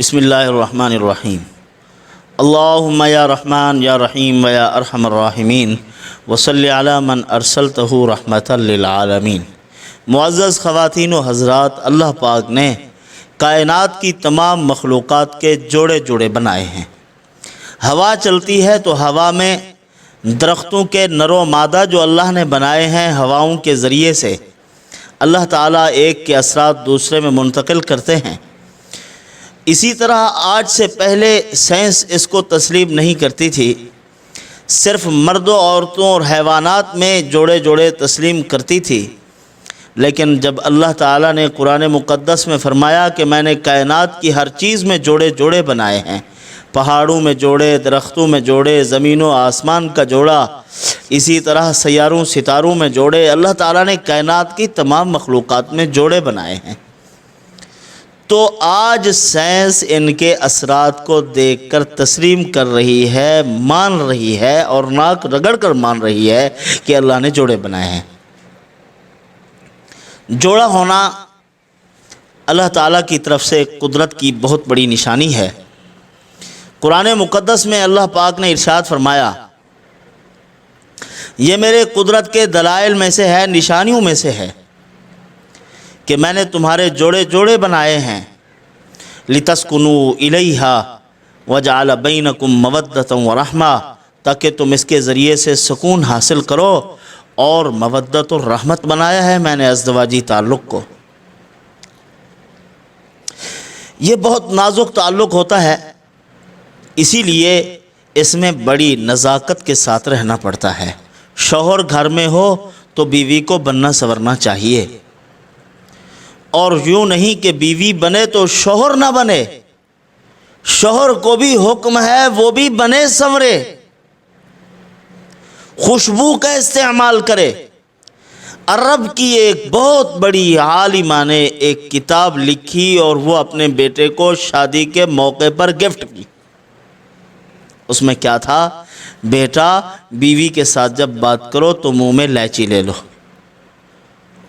بسم اللہ الرحمن الرحیم اللہم یا رحمان یا رحیم و یا ارحم الراحمین وصلی علی من ارسلتہ رحمتا للعالمین۔ معزز خواتین و حضرات، اللہ پاک نے کائنات کی تمام مخلوقات کے جوڑے جوڑے بنائے ہیں۔ ہوا چلتی ہے تو ہوا میں درختوں کے نر و مادہ جو اللہ نے بنائے ہیں، ہواؤں کے ذریعے سے اللہ تعالیٰ ایک کے اثرات دوسرے میں منتقل کرتے ہیں۔ اسی طرح آج سے پہلے سائنس اس کو تسلیم نہیں کرتی تھی، صرف مردوں، عورتوں اور حیوانات میں جوڑے جوڑے تسلیم کرتی تھی۔ لیکن جب اللہ تعالیٰ نے قرآن مقدس میں فرمایا کہ میں نے کائنات کی ہر چیز میں جوڑے جوڑے بنائے ہیں، پہاڑوں میں جوڑے، درختوں میں جوڑے، زمین و آسمان کا جوڑا، اسی طرح سیاروں ستاروں میں جوڑے، اللہ تعالیٰ نے کائنات کی تمام مخلوقات میں جوڑے بنائے ہیں۔ تو آج سائنس ان کے اثرات کو دیکھ کر تسلیم کر رہی ہے، مان رہی ہے اور ناک رگڑ کر مان رہی ہے کہ اللہ نے جوڑے بنائے ہیں۔ جوڑا ہونا اللہ تعالیٰ کی طرف سے قدرت کی بہت بڑی نشانی ہے۔ قرآن مقدس میں اللہ پاک نے ارشاد فرمایا، یہ میرے قدرت کے دلائل میں سے ہے، نشانیوں میں سے ہے کہ میں نے تمہارے جوڑے جوڑے بنائے ہیں، لِتَسْكُنُوا إِلَيْهَا وَجَعَلَ بَيْنَكُمْ مَوَدَّةً وَرَحْمَةً، تاکہ تم اس کے ذریعے سے سکون حاصل کرو، اور مودت اور رحمت بنایا ہے میں نے ازدواجی تعلق کو۔ یہ بہت نازک تعلق ہوتا ہے، اسی لیے اس میں بڑی نزاکت کے ساتھ رہنا پڑتا ہے۔ شوہر گھر میں ہو تو بیوی کو بننا سنورنا چاہیے، اور یوں نہیں کہ بیوی بنے تو شوہر نہ بنے، شوہر کو بھی حکم ہے وہ بھی بنے سنورے، خوشبو کا استعمال کرے۔ عرب کی ایک بہت بڑی عالمہ نے ایک کتاب لکھی اور وہ اپنے بیٹے کو شادی کے موقع پر گفٹ کی۔ اس میں کیا تھا؟ بیٹا، بیوی کے ساتھ جب بات کرو تو منہ میں الائچی لے لو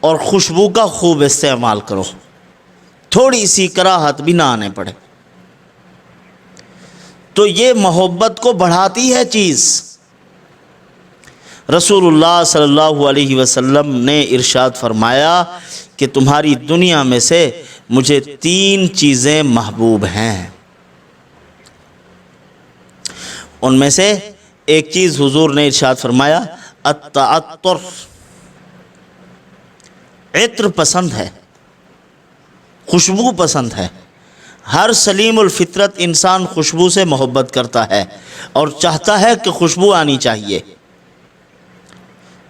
اور خوشبو کا خوب استعمال کرو، تھوڑی سی کراہت بھی نہ آنے پڑے۔ تو یہ محبت کو بڑھاتی ہے چیز۔ رسول اللہ صلی اللہ علیہ وسلم نے ارشاد فرمایا کہ تمہاری دنیا میں سے مجھے 3 چیزیں محبوب ہیں۔ ان میں سے ایک چیز حضور نے ارشاد فرمایا، التعطر، عطر پسند ہے، خوشبو پسند ہے۔ ہر سلیم الفطرت انسان خوشبو سے محبت کرتا ہے اور چاہتا ہے کہ خوشبو آنی چاہیے۔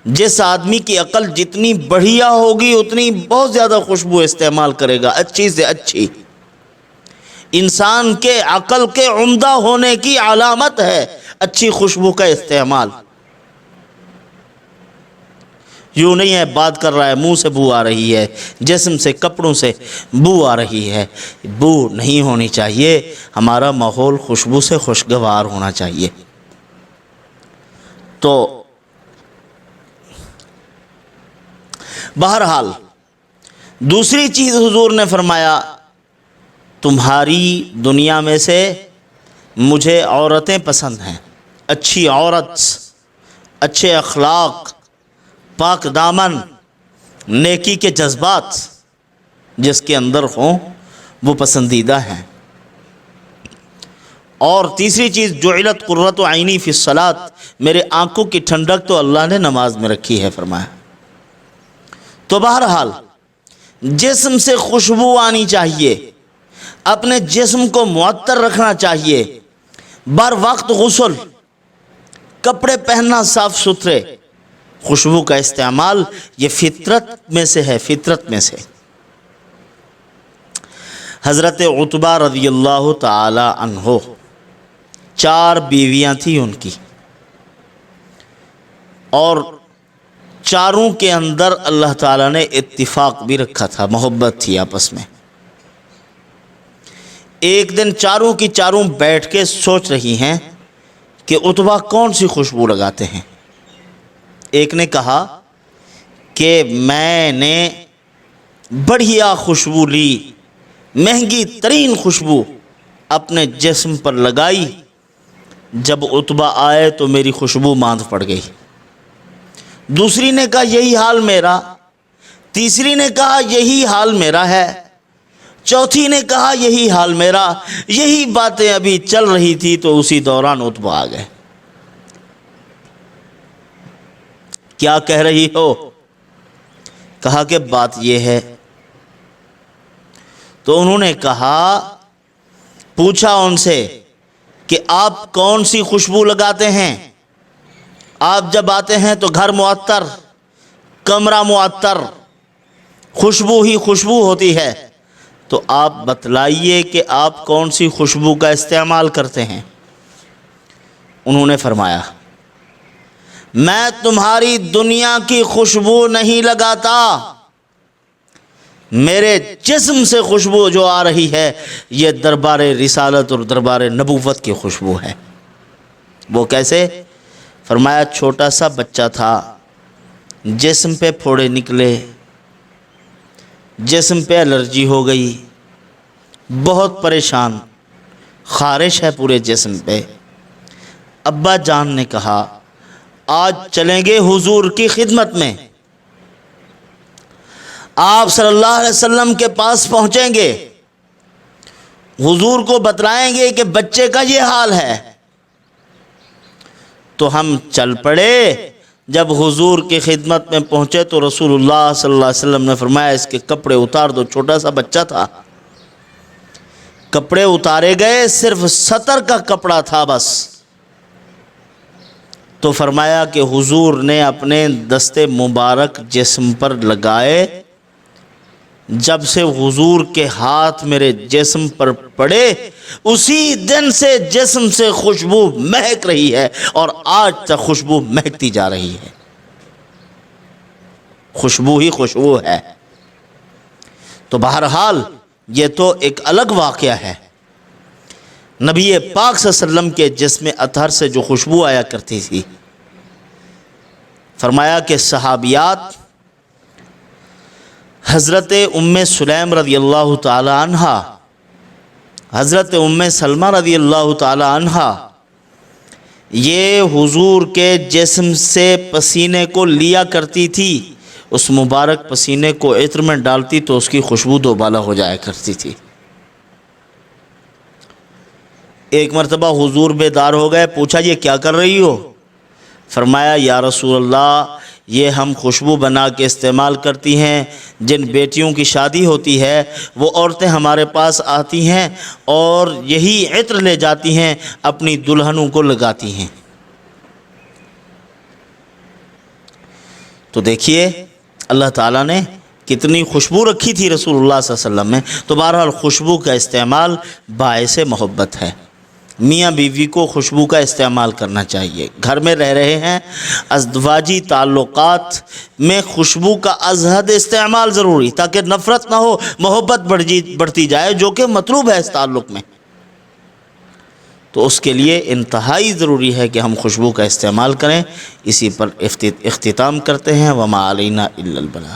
جس آدمی کی عقل جتنی بڑھیا ہوگی اتنی بہت زیادہ خوشبو استعمال کرے گا، اچھی سے اچھی۔ انسان کے عقل کے عمدہ ہونے کی علامت ہے اچھی خوشبو کا استعمال۔ یوں نہیں ہے بات کر رہا ہے منہ سے بو آ رہی ہے، جسم سے، کپڑوں سے بو آ رہی ہے، بو نہیں ہونی چاہیے۔ ہمارا ماحول خوشبو سے خوشگوار ہونا چاہیے۔ تو بہرحال دوسری چیز حضور نے فرمایا، تمہاری دنیا میں سے مجھے عورتیں پسند ہیں، اچھی عورت، اچھے اخلاق، پاک دامن، نیکی کے جذبات جس کے اندر ہوں وہ پسندیدہ ہیں۔ اور تیسری چیز، جعلت قرۃ عینی فی الصلاۃ، میرے آنکھوں کی ٹھنڈک تو اللہ نے نماز میں رکھی ہے فرمایا۔ تو بہرحال جسم سے خوشبو آنی چاہیے، اپنے جسم کو معطر رکھنا چاہیے، بر وقت غسل، کپڑے پہننا صاف ستھرے، خوشبو کا استعمال، یہ فطرت میں سے ہے، فطرت میں سے۔ حضرت عتبہ رضی اللہ تعالی عنہ 4 بیویاں تھیں ان کی، اور چاروں کے اندر اللہ تعالیٰ نے اتفاق بھی رکھا تھا، محبت تھی آپس میں۔ ایک دن چاروں کی چاروں بیٹھ کے سوچ رہی ہیں کہ عتبہ کون سی خوشبو لگاتے ہیں۔ ایک نے کہا کہ میں نے بڑھیا خوشبو لی، مہنگی ترین خوشبو اپنے جسم پر لگائی، جب عتبہ آئے تو میری خوشبو ماندھ پڑ گئی۔ دوسری نے کہا یہی حال میرا، تیسری نے کہا یہی حال میرا ہے، چوتھی نے کہا یہی حال میرا۔ یہی باتیں ابھی چل رہی تھی تو اسی دوران عتبہ آ گئے۔ کیا کہہ رہی ہو؟ کہا کہ بات یہ ہے۔ تو انہوں نے کہا، پوچھا ان سے کہ آپ کون سی خوشبو لگاتے ہیں؟ آپ جب آتے ہیں تو گھر معطر، کمرہ معطر، خوشبو ہی خوشبو ہوتی ہے، تو آپ بتلائیے کہ آپ کون سی خوشبو کا استعمال کرتے ہیں؟ انہوں نے فرمایا، میں تمہاری دنیا کی خوشبو نہیں لگاتا، میرے جسم سے خوشبو جو آ رہی ہے یہ دربار رسالت اور دربار نبوت کی خوشبو ہے۔ وہ کیسے؟ فرمایا چھوٹا سا بچہ تھا، جسم پہ پھوڑے نکلے، جسم پہ الرجی ہو گئی، بہت پریشان، خارش ہے پورے جسم پہ۔ ابا جان نے کہا آج چلیں گے حضور کی خدمت میں، آپ صلی اللہ علیہ وسلم کے پاس پہنچیں گے، حضور کو بتلائیں گے کہ بچے کا یہ حال ہے۔ تو ہم چل پڑے۔ جب حضور کی خدمت میں پہنچے تو رسول اللہ صلی اللہ علیہ وسلم نے فرمایا اس کے کپڑے اتار دو۔ چھوٹا سا بچہ تھا، کپڑے اتارے گئے، صرف سطر کا کپڑا تھا بس۔ تو فرمایا کہ حضور نے اپنے دست مبارک جسم پر لگائے، جب سے حضور کے ہاتھ میرے جسم پر پڑے اسی دن سے جسم سے خوشبو مہک رہی ہے، اور آج تک خوشبو مہکتی جا رہی ہے۔ خوشبو ہی خوشبو ہے۔ تو بہرحال یہ تو ایک الگ واقعہ ہے۔ نبی پاک صلی اللہ علیہ وسلم کے جسم اطہر سے جو خوشبو آیا کرتی تھی، فرمایا کہ صحابیات حضرت ام سلیم رضی اللہ تعالی عنہ، حضرت ام سلمہ رضی اللہ تعالی عنہ، یہ حضور کے جسم سے پسینے کو لیا کرتی تھی، اس مبارک پسینے کو عطر میں ڈالتی تو اس کی خوشبو دوبالا ہو جایا کرتی تھی۔ ایک مرتبہ حضور بیدار ہو گئے، پوچھا یہ کیا کر رہی ہو؟ فرمایا یا رسول اللہ یہ ہم خوشبو بنا کے استعمال کرتی ہیں، جن بیٹیوں کی شادی ہوتی ہے وہ عورتیں ہمارے پاس آتی ہیں اور یہی عطر لے جاتی ہیں، اپنی دلہنوں کو لگاتی ہیں۔ تو دیکھیے اللہ تعالیٰ نے کتنی خوشبو رکھی تھی رسول اللہ صلی اللہ علیہ وسلم میں۔ تو بہرحال خوشبو کا استعمال باعث محبت ہے۔ میاں بیوی کو خوشبو کا استعمال کرنا چاہیے۔ گھر میں رہ رہے ہیں، ازدواجی تعلقات میں خوشبو کا از حد استعمال ضروری، تاکہ نفرت نہ ہو، محبت بڑھتی جائے، جو کہ مطلوب ہے اس تعلق میں۔ تو اس کے لیے انتہائی ضروری ہے کہ ہم خوشبو کا استعمال کریں۔ اسی پر اختتام کرتے ہیں۔ وما علینا الا البلاغ۔